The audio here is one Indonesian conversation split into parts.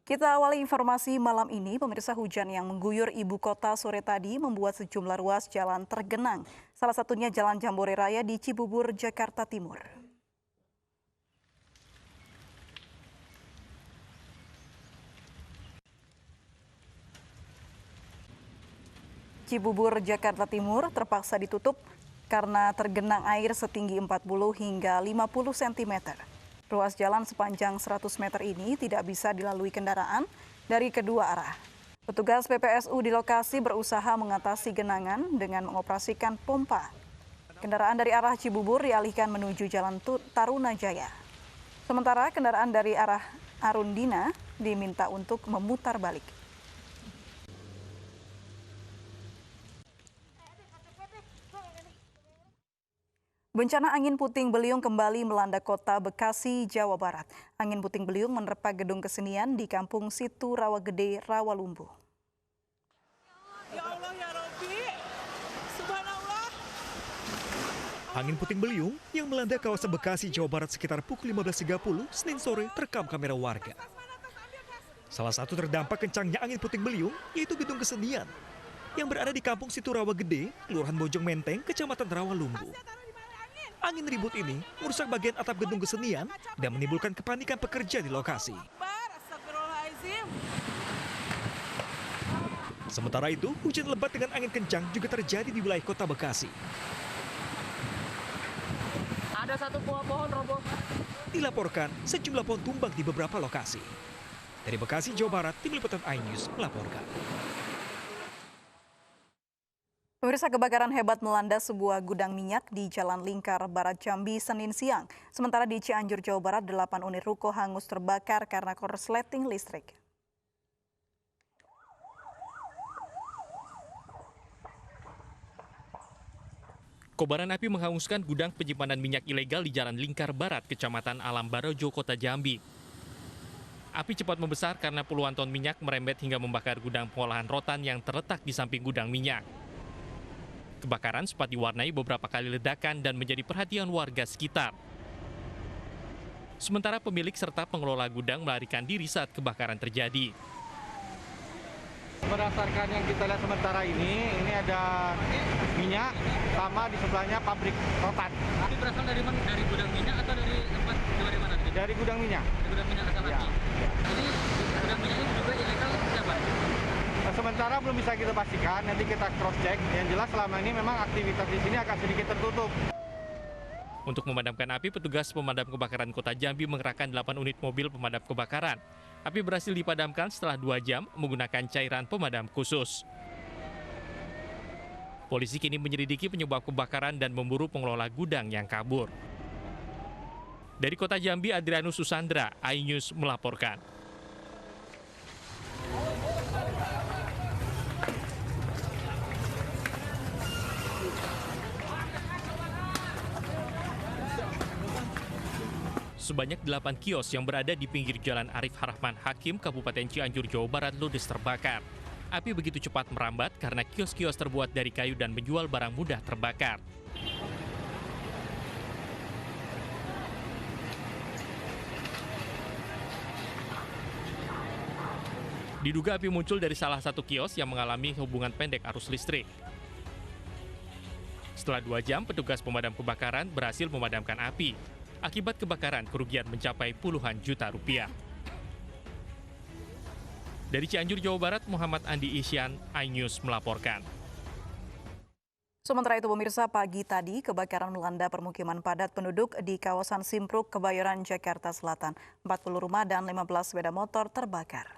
Kita awali informasi malam ini, pemirsa hujan yang mengguyur ibu kota sore tadi membuat sejumlah ruas jalan tergenang. Salah satunya Jalan Jambore Raya di Cibubur, Jakarta Timur. Cibubur, Jakarta Timur terpaksa ditutup karena tergenang air setinggi 40 hingga 50 cm. Ruas jalan sepanjang 100 meter ini tidak bisa dilalui kendaraan dari kedua arah. Petugas PPSU di lokasi berusaha mengatasi genangan dengan mengoperasikan pompa. Kendaraan dari arah Cibubur dialihkan menuju Jalan Tarunajaya. Sementara kendaraan dari arah Arundina diminta untuk memutar balik. Bencana angin puting beliung kembali melanda kota Bekasi, Jawa Barat. Angin puting beliung menerpa gedung kesenian di Kampung Situ Rawagede, Rawalumbu. Ya Allah ya Rabbi, subhanallah. Angin puting beliung yang melanda kawasan Bekasi, Jawa Barat sekitar pukul 15.30 Senin sore terekam kamera warga. Salah satu terdampak kencangnya angin puting beliung yaitu gedung kesenian yang berada di Kampung Situ Rawagede, Kelurahan Bojong Menteng, Kecamatan Rawalumbu. Angin ribut ini merusak bagian atap gedung kesenian dan menimbulkan kepanikan pekerja di lokasi. Astagfirullahaladzim. Sementara itu, hujan lebat dengan angin kencang juga terjadi di wilayah kota Bekasi. Ada satu buah pohon roboh. Dilaporkan sejumlah pohon tumbang di beberapa lokasi. Dari Bekasi, Jawa Barat, Tim Liputan iNews melaporkan. Pemirsa, kebakaran hebat melanda sebuah gudang minyak di Jalan Lingkar Barat Jambi Senin siang. Sementara di Cianjur, Jawa Barat, 8 unit ruko hangus terbakar karena korsleting listrik. Kobaran api menghanguskan gudang penyimpanan minyak ilegal di Jalan Lingkar Barat, Kecamatan Alam Barojo, Kota Jambi. Api cepat membesar karena puluhan ton minyak merembet hingga membakar gudang pengolahan rotan yang terletak di samping gudang minyak. Kebakaran sempat diwarnai beberapa kali ledakan dan menjadi perhatian warga sekitar. Sementara pemilik serta pengelola gudang melarikan diri saat kebakaran terjadi. Berdasarkan yang kita lihat sementara ini ada minyak sama di sebelahnya pabrik rotan. Tapi berasal dari mana? Dari gudang minyak atau dari tempat dari mana? Dari gudang minyak. Dari gudang minyak asal Ya. lagi. Ini gudang minyak ini juga ilegal siapa? Sementara belum bisa kita pastikan, nanti kita cross check. Yang jelas selama ini memang aktivitas di sini akan sedikit tertutup. Untuk memadamkan api, petugas pemadam kebakaran Kota Jambi mengerahkan 8 unit mobil pemadam kebakaran. Api berhasil dipadamkan setelah 2 jam menggunakan cairan pemadam khusus. Polisi kini menyelidiki penyebab kebakaran dan memburu pengelola gudang yang kabur. Dari Kota Jambi, Adrianus Susandra, iNews melaporkan. Sebanyak 8 kios yang berada di pinggir Jalan Arif Rahman Hakim, Kabupaten Cianjur, Jawa Barat, ludes terbakar. Api begitu cepat merambat karena kios-kios terbuat dari kayu dan menjual barang mudah terbakar. Diduga api muncul dari salah satu kios yang mengalami hubungan pendek arus listrik. Setelah 2 jam, petugas pemadam kebakaran berhasil memadamkan api. Akibat kebakaran, kerugian mencapai puluhan juta rupiah. Dari Cianjur, Jawa Barat, Muhammad Andi Isyan, iNews melaporkan. Sementara itu, pemirsa, pagi tadi kebakaran melanda permukiman padat penduduk di kawasan Simpruk, Kebayoran, Jakarta Selatan. 40 rumah dan 15 sepeda motor terbakar.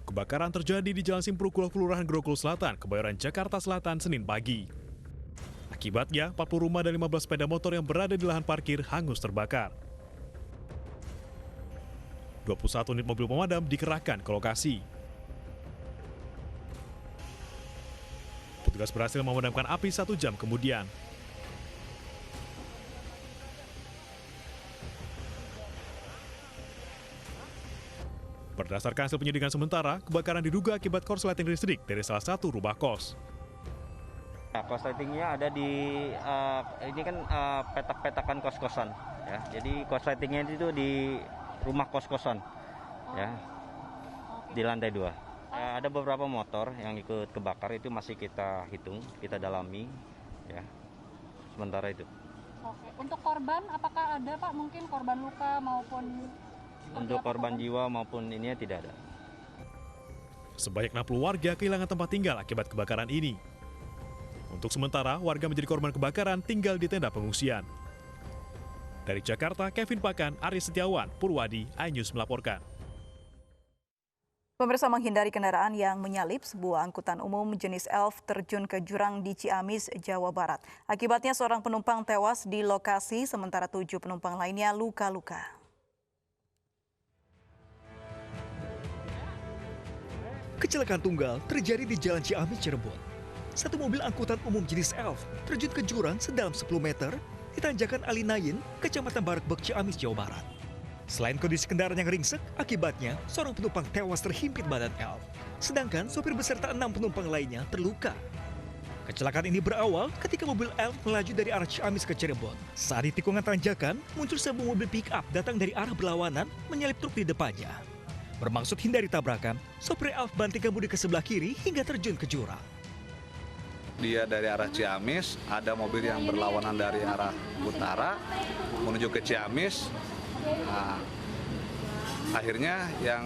Kebakaran terjadi di Jalan Simpruk, Kelurahan Grogol Selatan, Kebayoran, Jakarta Selatan, Senin pagi. Akibatnya, 40 rumah dan 15 sepeda motor yang berada di lahan parkir hangus terbakar. 21 unit mobil pemadam dikerahkan ke lokasi. Petugas berhasil memadamkan api 1 jam kemudian. Berdasarkan hasil penyelidikan sementara, kebakaran diduga akibat korsleting listrik dari salah satu rumah kos. Korsletingnya ada di ini kan petak-petakan kos-kosan ya. Jadi korsletingnya itu di rumah kos-kosan ya, di lantai 2. Ada beberapa motor yang ikut kebakar, itu masih kita hitung, kita dalami ya. Sementara itu. Oke. Untuk korban apakah ada Pak, mungkin korban luka maupun untuk korban jiwa maupun ininya tidak ada. Sebanyak 60 warga kehilangan tempat tinggal akibat kebakaran ini. Untuk sementara, warga menjadi korban kebakaran tinggal di tenda pengungsian. Dari Jakarta, Kevin Pakan, Aris Setiawan, Purwadi, iNews melaporkan. Pemirsa, menghindari kendaraan yang menyalip, sebuah angkutan umum jenis Elf terjun ke jurang di Ciamis, Jawa Barat. Akibatnya seorang penumpang tewas di lokasi, sementara 7 penumpang lainnya luka-luka. Kecelakaan tunggal terjadi di Jalan Ciamis, Cirebon. Satu mobil angkutan umum jenis Elf terjun ke jurang sedalam 10 meter di Tanjakan Alinayin, Kecamatan Barakbek, Ciamis, Jawa Barat. Selain kondisi kendaraan yang ringsek, akibatnya seorang penumpang tewas terhimpit badan Elf. Sedangkan sopir beserta 6 penumpang lainnya terluka. Kecelakaan ini berawal ketika mobil Elf melaju dari arah Ciamis ke Cirebon. Saat di tikungan tanjakan, muncul sebuah mobil pick-up datang dari arah berlawanan menyalip truk di depannya. Bermaksud hindari tabrakan, sopir Elf banting kemudi ke sebelah kiri hingga terjun ke jurang. Dia dari arah Ciamis, ada mobil yang berlawanan dari arah utara menuju ke Ciamis. Nah, akhirnya yang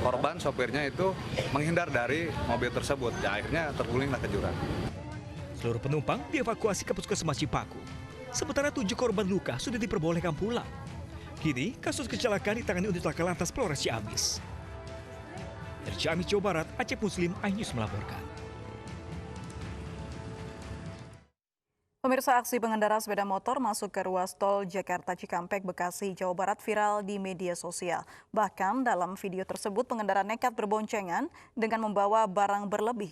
korban sopirnya itu menghindar dari mobil tersebut. Ya, akhirnya tergulinglah ke jurang. Seluruh penumpang dievakuasi ke Puskesmas Cipaku. Sementara 7 korban luka sudah diperbolehkan pulang. Kini kasus kecelakaan ditangani unit laka lantas Polres Ciamis. Dari Ciamis, Jawa Barat, Acep Muslim, iNews melaporkan. Pemirsa, aksi pengendara sepeda motor masuk ke ruas tol Jakarta Cikampek, Bekasi, Jawa Barat viral di media sosial. Bahkan dalam video tersebut pengendara nekat berboncengan dengan membawa barang berlebih.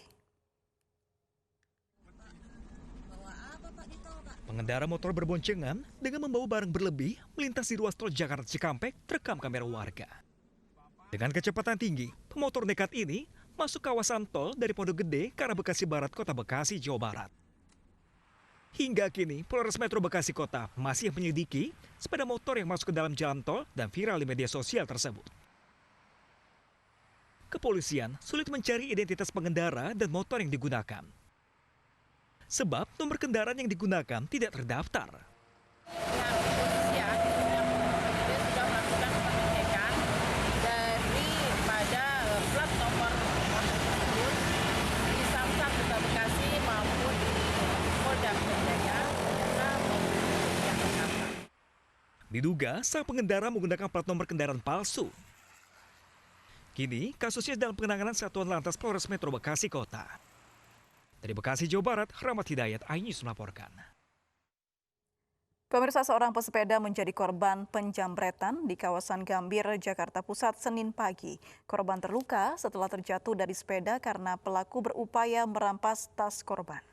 Pengendara motor berboncengan dengan membawa barang berlebih melintasi ruas tol Jakarta Cikampek terekam kamera warga. Dengan kecepatan tinggi, pemotor nekat ini masuk kawasan tol dari Pondok Gede ke arah Bekasi Barat, Kota Bekasi, Jawa Barat. Hingga kini, Polres Metro Bekasi Kota masih menyelidiki sepeda motor yang masuk ke dalam jalan tol dan viral di media sosial tersebut. Kepolisian sulit mencari identitas pengendara dan motor yang digunakan. Sebab nomor kendaraan yang digunakan tidak terdaftar. Diduga sang pengendara menggunakan plat nomor kendaraan palsu. Kini kasusnya dalam penanganan Satuan Lantas Polres Metro Bekasi Kota. Dari Bekasi, Jawa Barat, Rahmat Hidayat, iNews melaporkan. Pemirsa, seorang pesepeda menjadi korban penjambretan di kawasan Gambir, Jakarta Pusat, Senin pagi. Korban terluka setelah terjatuh dari sepeda karena pelaku berupaya merampas tas korban.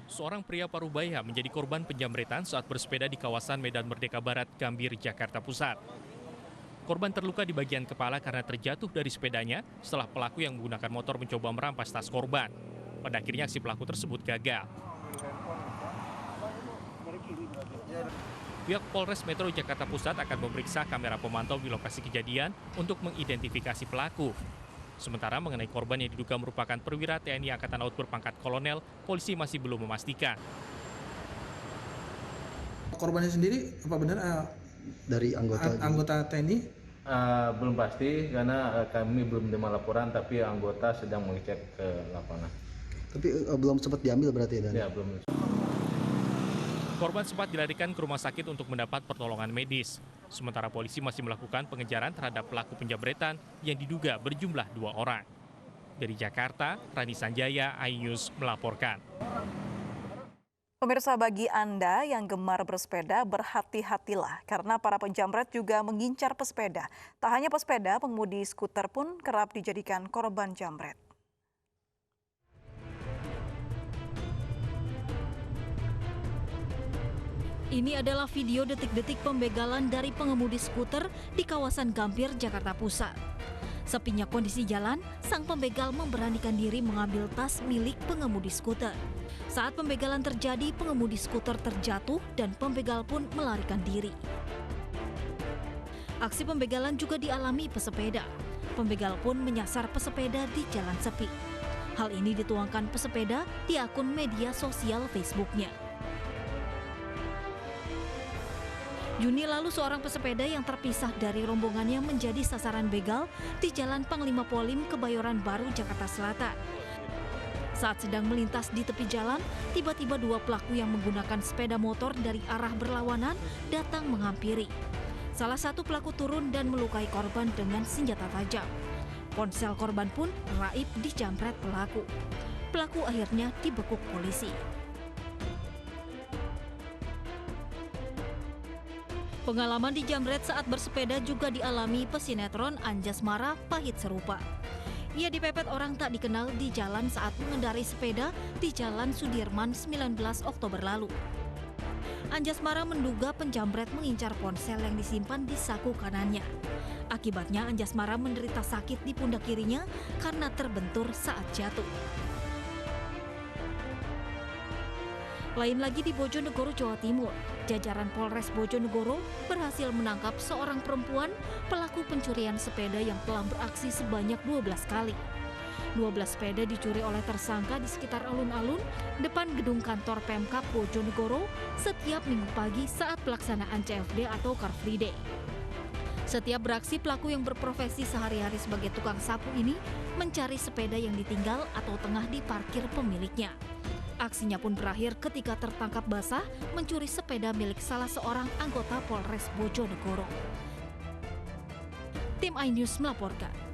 Seorang pria Parubaya menjadi korban penjamretan saat bersepeda di kawasan Medan Merdeka Barat, Gambir, Jakarta Pusat. Korban terluka di bagian kepala karena terjatuh dari sepedanya setelah pelaku yang menggunakan motor mencoba merampas tas korban. Pada akhirnya aksi pelaku tersebut gagal. Pihak Polres Metro Jakarta Pusat akan memeriksa kamera pemantau di lokasi kejadian untuk mengidentifikasi pelaku. Sementara mengenai korban yang diduga merupakan perwira TNI Angkatan Laut berpangkat kolonel, polisi masih belum memastikan. Korbannya sendiri apa benar dari anggota TNI? Belum pasti karena kami belum menerima laporan, tapi anggota sedang mengecek ke lapangan. Tapi belum sempat diambil berarti ya? Ya, belum. Korban sempat dilarikan ke rumah sakit untuk mendapat pertolongan medis. Sementara polisi masih melakukan pengejaran terhadap pelaku penjambretan yang diduga berjumlah 2 orang. Dari Jakarta, Rani Sanjaya, iNews melaporkan. Pemirsa, bagi Anda yang gemar bersepeda, berhati-hatilah karena para penjamret juga mengincar pesepeda. Tak hanya pesepeda, pengemudi skuter pun kerap dijadikan korban jambret. Ini adalah video detik-detik pembegalan dari pengemudi skuter di kawasan Gambir, Jakarta Pusat. Sepinya kondisi jalan, sang pembegal memberanikan diri mengambil tas milik pengemudi skuter. Saat pembegalan terjadi, pengemudi skuter terjatuh dan pembegal pun melarikan diri. Aksi pembegalan juga dialami pesepeda. Pembegal pun menyasar pesepeda di jalan sepi. Hal ini dituangkan pesepeda di akun media sosial Facebooknya. Juni lalu seorang pesepeda yang terpisah dari rombongannya menjadi sasaran begal di Jalan Panglima Polim, Kebayoran Baru, Jakarta Selatan. Saat sedang melintas di tepi jalan, tiba-tiba dua pelaku yang menggunakan sepeda motor dari arah berlawanan datang menghampiri. Salah satu pelaku turun dan melukai korban dengan senjata tajam. Ponsel korban pun raib dijamret pelaku. Pelaku akhirnya dibekuk polisi. Pengalaman dijamret saat bersepeda juga dialami pesinetron Anjasmara pahit serupa. Ia dipepet orang tak dikenal di jalan saat mengendarai sepeda di Jalan Sudirman 19 Oktober lalu. Anjasmara menduga penjamret mengincar ponsel yang disimpan di saku kanannya. Akibatnya Anjasmara menderita sakit di pundak kirinya karena terbentur saat jatuh. Lain lagi di Bojonegoro, Jawa Timur, jajaran Polres Bojonegoro berhasil menangkap seorang perempuan pelaku pencurian sepeda yang telah beraksi sebanyak 12 kali. 12 sepeda dicuri oleh tersangka di sekitar alun-alun depan gedung kantor Pemkab Bojonegoro setiap minggu pagi saat pelaksanaan CFD atau Car Free Day. Setiap beraksi, pelaku yang berprofesi sehari-hari sebagai tukang sapu ini mencari sepeda yang ditinggal atau tengah diparkir pemiliknya. Aksinya pun berakhir ketika tertangkap basah mencuri sepeda milik salah seorang anggota Polres Bojonegoro. Tim iNews melaporkan.